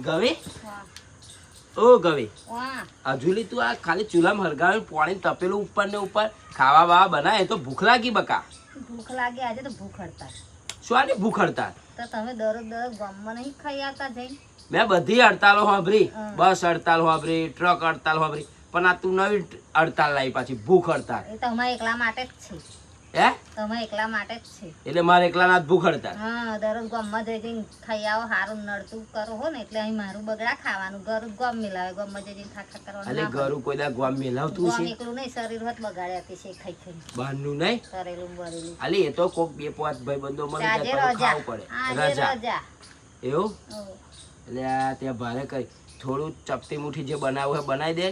ગવે ઓ ગવે હજુલી તું આ ખાલી ચૂલામાં હરગાવી પાણી તપેલું ઉપર ને ઉપર ખાવા બાવા બનાવે તો ભૂખ લાગી બકા? ભૂખ લાગે આજે તો ભૂખ હડતાલ. શું આની ભૂખ હડતાલ? તો તમે દરરોજ ગામમાં નહીં ખાઈ આવતા જઈ? મેં બધી હડતાલો સાંભળી, બસ હડતાલ સાંભળી, ટ્રક હડતાલ સાંભળી, પણ આ તું નવી હડતાલ લાવી પાછી ભૂખ હડતાલ. એ તો અમારે એકલા માટે જ છે. હે? તમે એકલા માટે જ છે. એટલે મારે એકલાના જ ભૂખ હડતાલ? હા, દરરોજ ગામમાં જઈને ખાઈ આવો, સારું નડતું કરો હો ને એટલે અહીં મારું બગડા ખાવાનું. ઘર ગામ મિલાવે, ગામમાં જઈને ખાખા કરવાનું. અલે ઘરું કોઈ દા ગામ મેલાવતું છે? એકલું નહીં, શરીર હોત બગાડે અતિશય ખાઈ ખાઈ. બહારનું નહીં કરેલું બરેલું. અલે એ તો કોક બે પાંચ ભાઈબંધો મળી આજે જાય રજા. ખાવું પડે. આજે રજા. એવું? ઓહ. એટલે આ ત્યાં ભારે કઈ થોડું ચપટી મુઠ્ઠી જે બનાવવું હોય બનાવી દે.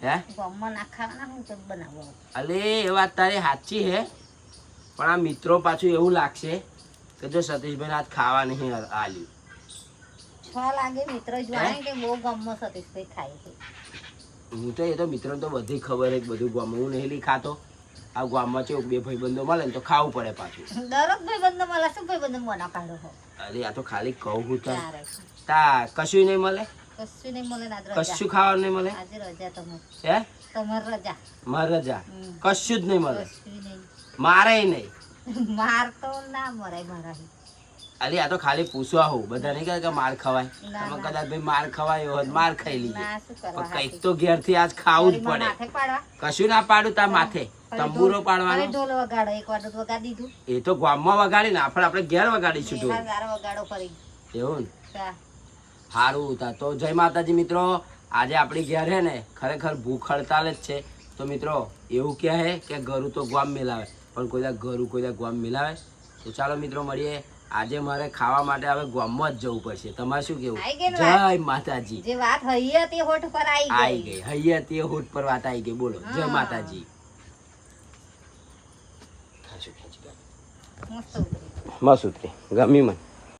હે? ગામમાં ના ખાવાના હું તો બનાવો. અલે એ વાત તારી સાચી હે, પણ આ મિત્રો પાછું એવું લાગશે કે જો સતીશભાઈ આજ ખાવા નહીં આલ્યું. છ લાગે મિત્ર જોવાય કે બહુ ગામમાં સતીશભાઈ ખાય છે. હું તો એ તો મિત્રો તો બધી ખબર જ બધું ગામ હું નહીં લઈ ખાતો. આ ગામમાં છે બે ભાઈબંધો મળે ને તો ખાવું પડે પાછું. દરરોજ ભાઈબંધો મળે શું ભાઈબંધો મોના કાઢો હો? અરે આ તો ખાલી કહું હું તને. ચારે. તા કશું નહીં મળે, કશું નહીં મળે ને આજે રજા. કશું ખાવાનું નહીં મળે. આજે રજા તમારે. હે? તમારે રજા. મારે રજા કશું જ નહીં મળે. કશું નહીં. મારે નહીં. માર તો ના મરાય મારાથી. અરે આ તો ખાલી પૂછવા હોઉં, બધા નહીં કહે કે માર ખવાય. ના, તમે ના. કદાચ ભાઈ માર ખવાય હોય તો માર ખાઈ લઈએ, ના શું કરવા પણ કંઈક તો ઘેરથી આજ ખાવું જ પડે. માથે પાડવા. કશું ના પાડું તાર માથે તંબુરો હવે પાડવાનો. ઢોલ વગાડો, એક વાર તો વગાડી દીધું. એ તો ગામમાં વગાડી ને આપણે ઘેર વગાડીશું ઢોલ. એના ગારો વગાડો ફરી. એવું ને? તા. સારું તા તો જય માતાજી મિત્રો. આજે આપણી ઘેર હે ને ખરેખર ભૂખ હડતાલ જ છે. તો મિત્રો એવું કહે હે કે ઘરું તો ગામ મિલાવે, પણ કોઈ દા ઘરું કોઈ દા ગામ મિલાવે. તો ચાલો મિત્રો મળીએ. આજે મારે ખાવા માટે હવે ગામમાં જ જવું પડશે. તમારે શું કેવું? આઈ ગઈ ને જય માતાજી. જે વાત હૈયે તે હોઠ પર આઈ આવી ગઈ હૈયા તે હોઠ પર વાત આવી ગઈ. બોલો જય હા. માતાજી. મસ્ત ઉતરી. મસ્ત ઉતરી ગમી મને.